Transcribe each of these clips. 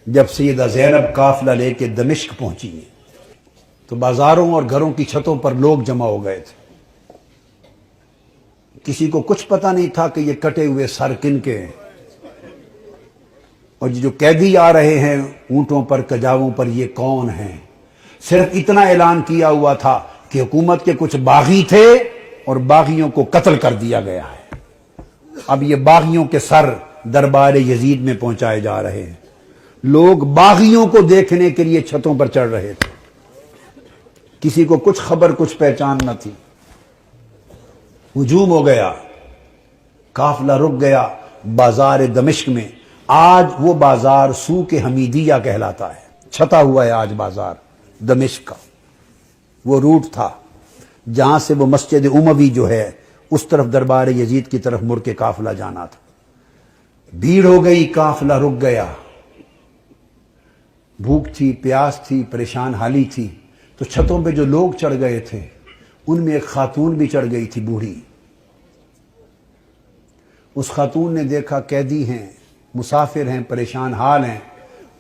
جب سیدہ زینب قافلہ لے کے دمشق پہنچی ہیں تو بازاروں اور گھروں کی چھتوں پر لوگ جمع ہو گئے تھے. کسی کو کچھ پتہ نہیں تھا کہ یہ کٹے ہوئے سر کن کے ہیں، اور جو قیدی آ رہے ہیں اونٹوں پر کجاووں پر یہ کون ہیں. صرف اتنا اعلان کیا ہوا تھا کہ حکومت کے کچھ باغی تھے اور باغیوں کو قتل کر دیا گیا ہے. اب یہ باغیوں کے سر دربار یزید میں پہنچائے جا رہے ہیں. لوگ باغیوں کو دیکھنے کے لیے چھتوں پر چڑھ رہے تھے. کسی کو کچھ خبر کچھ پہچان نہ تھی. ہجوم ہو گیا، قافلہ رک گیا بازار دمشق میں. آج وہ بازار سوق حمیدیہ کہلاتا ہے. چھتا ہوا ہے آج بازار دمشق کا. وہ روٹ تھا جہاں سے وہ مسجد اموی جو ہے اس طرف دربار یزید کی طرف مڑ کے قافلہ جانا تھا. بھیڑ ہو گئی، قافلہ رک گیا. بھوک تھی، پیاس تھی، پریشان حالی تھی. تو چھتوں پہ جو لوگ چڑھ گئے تھے ان میں ایک خاتون بھی چڑھ گئی تھی، بوڑھی. اس خاتون نے دیکھا قیدی ہیں، مسافر ہیں، پریشان حال ہیں.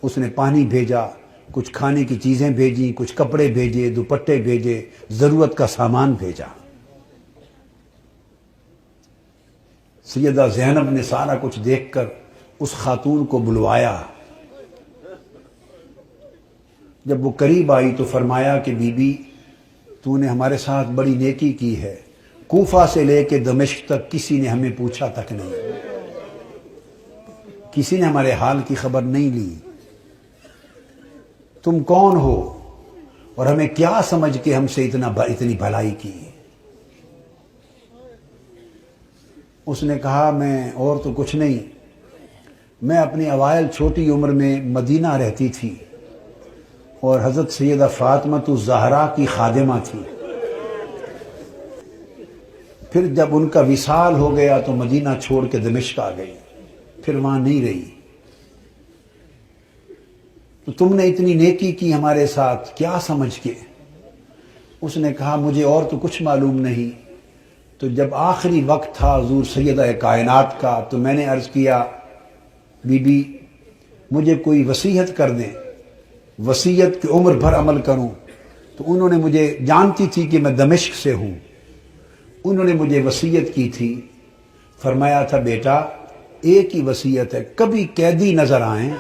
اس نے پانی بھیجا، کچھ کھانے کی چیزیں بھیجی، کچھ کپڑے بھیجے، دوپٹے بھیجے، ضرورت کا سامان بھیجا. سیدہ زینب نے سارا کچھ دیکھ کر اس خاتون کو بلوایا. جب وہ قریب آئی تو فرمایا کہ بی بی تو نے ہمارے ساتھ بڑی نیکی کی ہے. کوفہ سے لے کے دمشق تک کسی نے ہمیں پوچھا تک نہیں، کسی نے ہمارے حال کی خبر نہیں لی. تم کون ہو اور ہمیں کیا سمجھ کے ہم سے اتنی بھلائی کی؟ اس نے کہا میں اور تو کچھ نہیں، میں اپنی اوائل چھوٹی عمر میں مدینہ رہتی تھی اور حضرت سیدہ فاطمہ الزہرا کی خادمہ تھی. پھر جب ان کا وصال ہو گیا تو مدینہ چھوڑ کے دمشق آ گئی، پھر وہاں نہیں رہی. تو تم نے اتنی نیکی کی ہمارے ساتھ کیا سمجھ کے؟ اس نے کہا مجھے اور تو کچھ معلوم نہیں. تو جب آخری وقت تھا حضور سیدہ کائنات کا تو میں نے عرض کیا بی بی مجھے کوئی وصیت کر دیں، وصیت کی عمر بھر عمل کروں. تو انہوں نے مجھے، جانتی تھی کہ میں دمشق سے ہوں، انہوں نے مجھے وصیت کی تھی. فرمایا تھا بیٹا ایک ہی وصیت ہے، کبھی قیدی نظر آئیں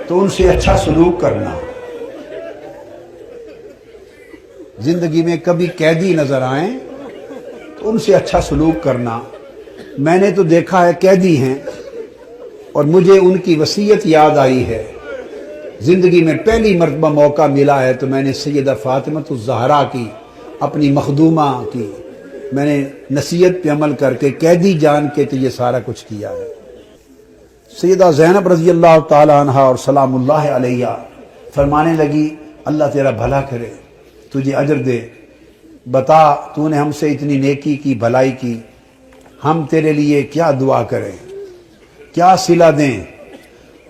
تو ان سے اچھا سلوک کرنا. زندگی میں کبھی قیدی نظر آئیں تو ان سے اچھا سلوک کرنا. میں نے تو دیکھا ہے قیدی ہیں اور مجھے ان کی وصیت یاد آئی ہے. زندگی میں پہلی مرتبہ موقع ملا ہے تو میں نے سیدہ فاطمہ الزہرا کی، اپنی مخدومہ کی، میں نے نصیحت پہ عمل کر کے قیدی جان کے تو یہ سارا کچھ کیا ہے. سیدہ زینب رضی اللہ تعالی عنہا اور سلام اللہ علیہ فرمانے لگی اللہ تیرا بھلا کرے، تجھے اجر دے. بتا تو نے ہم سے اتنی نیکی کی، بھلائی کی، ہم تیرے لیے کیا دعا کریں، کیا صلہ دیں؟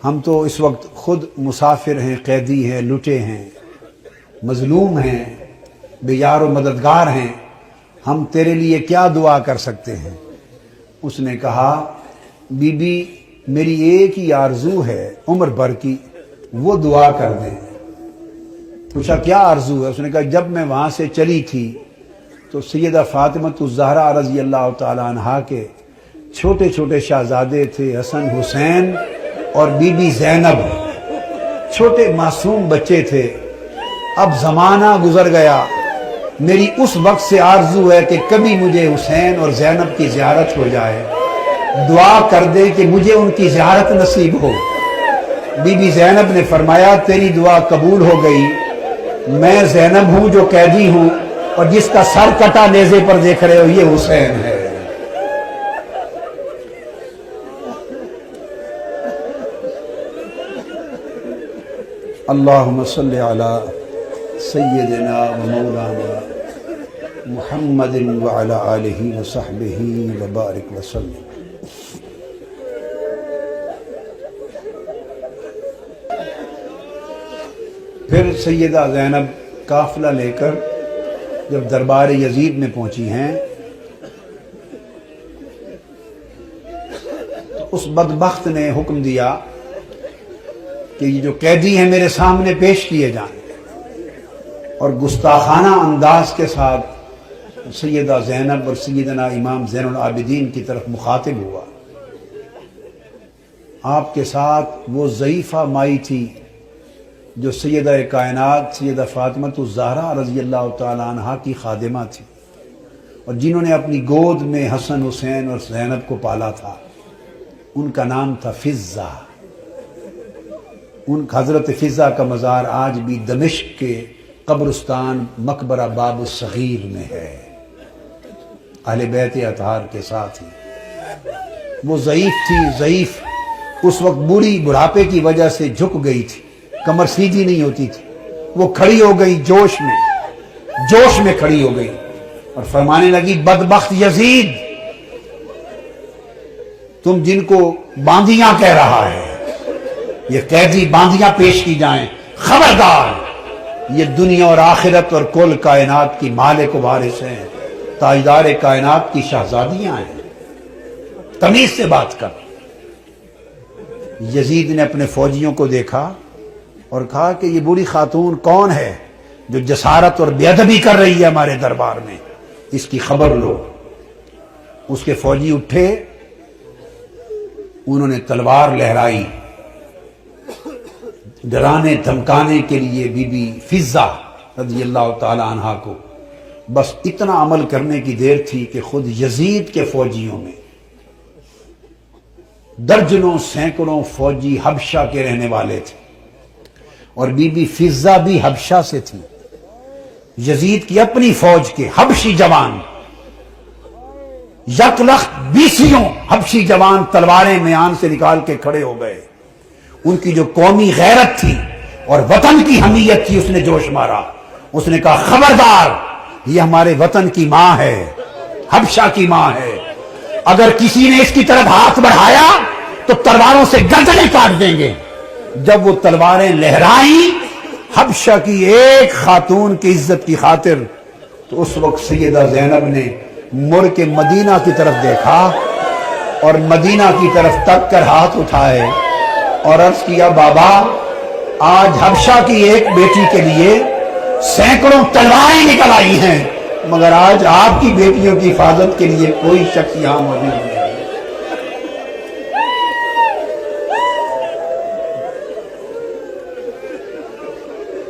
ہم تو اس وقت خود مسافر ہیں، قیدی ہیں، لٹے ہیں، مظلوم ہیں، بے یار و مددگار ہیں. ہم تیرے لیے کیا دعا کر سکتے ہیں؟ اس نے کہا بی بی میری ایک ہی آرزو ہے عمر بھر کی، وہ دعا کر دیں. پوچھا کیا آرزو ہے؟ اس نے کہا جب میں وہاں سے چلی تھی تو سیدہ فاطمہ الزہرا رضی اللہ تعالی عنہا کے چھوٹے چھوٹے شہزادے تھے، حسن حسین اور بی بی زینب، چھوٹے معصوم بچے تھے. اب زمانہ گزر گیا، میری اس وقت سے آرزو ہے کہ کبھی مجھے حسین اور زینب کی زیارت ہو جائے. دعا کر دے کہ مجھے ان کی زیارت نصیب ہو. بی بی زینب نے فرمایا تیری دعا قبول ہو گئی. میں زینب ہوں جو قیدی ہوں، اور جس کا سر کٹا نیزے پر دیکھ رہے ہو یہ حسین ہے. اللہم صلی علی سیدنا و مولانا محمد وعلی آلہ وصحبہ وبارک وسلم. پھر سیدہ زینب قافلہ لے کر جب دربار یزید میں پہنچی ہیں تو اس بدبخت نے حکم دیا کہ یہ جو قیدی ہیں میرے سامنے پیش کیے جائیں، اور گستاخانہ انداز کے ساتھ سیدہ زینب اور سیدنا امام زین العابدین کی طرف مخاطب ہوا۔ آپ کے ساتھ وہ ضعیفہ مائی تھی جو سیدہ کائنات سیدہ فاطمہ الزہرا رضی اللہ تعالی عنہا کی خادمہ تھی، اور جنہوں نے اپنی گود میں حسن حسین اور زینب کو پالا تھا۔ ان کا نام تھا فضہ۔ ان حضرت فضہ کا مزار آج بھی دمشق کے قبرستان مقبرہ باب الصغیر میں ہے، اہل بیت اطہار کے ساتھ ہی۔ وہ ضعیف تھی، ضعیف اس وقت بوڑھی بڑھاپے کی وجہ سے جھک گئی تھی، کمر سیدھی نہیں ہوتی تھی۔ وہ کھڑی ہو گئی جوش میں کھڑی ہو گئی اور فرمانے لگی، بدبخت یزید، تم جن کو باندیاں کہہ رہا ہے، یہ قیدی باندیاں پیش کی جائیں، خبردار، یہ دنیا اور آخرت اور کل کائنات کی مالک و وارث ہیں، تاجدار کائنات کی شہزادیاں ہیں، تمیز سے بات کر۔ یزید نے اپنے فوجیوں کو دیکھا اور کہا کہ یہ بوڑھی خاتون کون ہے جو جسارت اور بے ادبی کر رہی ہے ہمارے دربار میں، اس کی خبر لو۔ اس کے فوجی اٹھے، انہوں نے تلوار لہرائی، ڈرانے دھمکانے کے لیے بی بی فضہ رضی اللہ تعالی عنہا کو۔ بس اتنا عمل کرنے کی دیر تھی کہ خود یزید کے فوجیوں میں درجنوں سینکڑوں فوجی حبشہ کے رہنے والے تھے، اور بی بی فضہ بھی حبشہ سے تھی۔ یزید کی اپنی فوج کے حبشی جوان، یک لخت 20 حبشی جوان تلواریں میان سے نکال کے کھڑے ہو گئے۔ ان کی جو قومی غیرت تھی اور وطن کی حمیت تھی، اس نے جوش مارا۔ اس نے کہا، خبردار، یہ ہمارے وطن کی ماں ہے، حبشہ کی ماں ہے، اگر کسی نے اس کی طرف ہاتھ بڑھایا تو تلواروں سے گردنیں کاٹ دیں گے۔ جب وہ تلواریں لہرائیں حبشہ کی ایک خاتون کی عزت کی خاطر، تو اس وقت سیدہ زینب نے مڑ کے مدینہ کی طرف دیکھا اور مدینہ کی طرف تک کر ہاتھ اٹھائے اور عرض کیا، بابا، آج حبشہ کی ایک بیٹی کے لیے سینکڑوں تلواریں نکل آئی ہیں، مگر آج آپ کی بیٹیوں کی حفاظت کے لیے کوئی شخص یہاں موجود نہیں ہے۔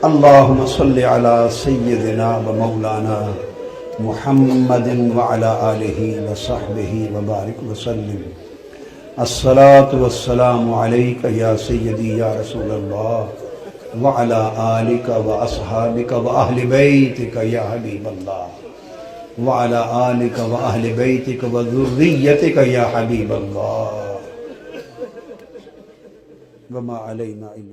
اللہم صلی علی سیدنا و مولانا محمد وعلی آلہ وصحبہ وبارک وسلم۔ الصلاة والسلام علیک یا سیدی یا رسول اللہ وعلی آلک واصحابک واہل بیتک یا حبیب اللہ وعلی آلک واہل بیتک وذریتک یا حبیب اللہ وما علینا الا